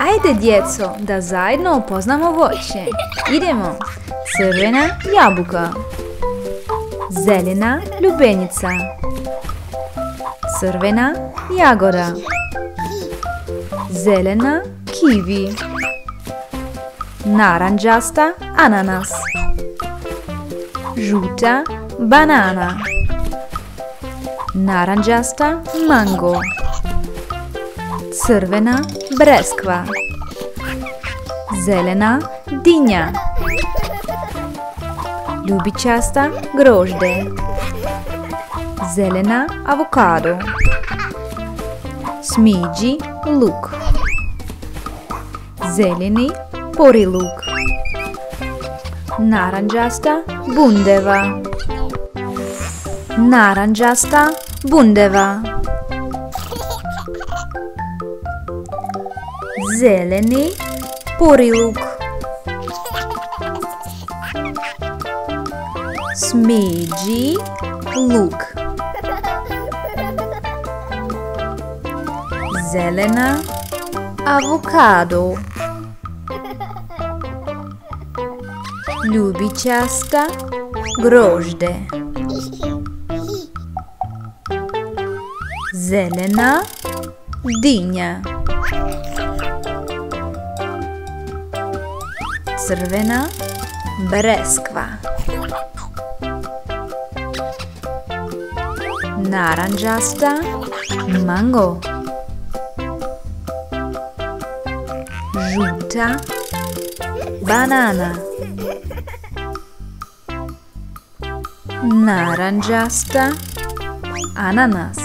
Ajde, djeco, da zajedno upoznamo voće. Idemo. Crvena jabuka. Zelena lubenica. Crvena jagoda. Zelena kiwi. Naranđasta ananas. Žuta banana. Naranđasta mango. Crvena breskva. Zelena dinja. Ljubičasta grožđe. Zelena avokado. Smiđi luk. Zeleni pori luk. Naranđasta bundeva. Naranđasta bundeva. Zeleni pori luk. Smiđi luk. Zelena avokado. Ljubičasta grožđe. Zelena dinja. Crvena breskva. Naranđasta mango. Žuta banana. Naranđasta ananas.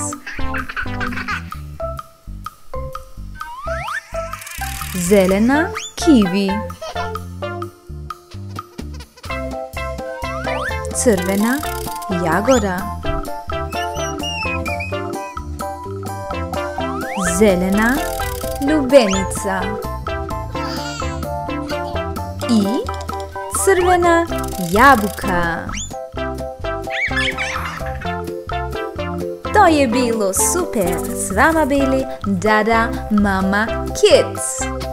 Zelena kiwi. Crvena jagoda. Zelena lubenica. I crvena jabuka. To je bilo super. S vama bili Dada Mama Kids.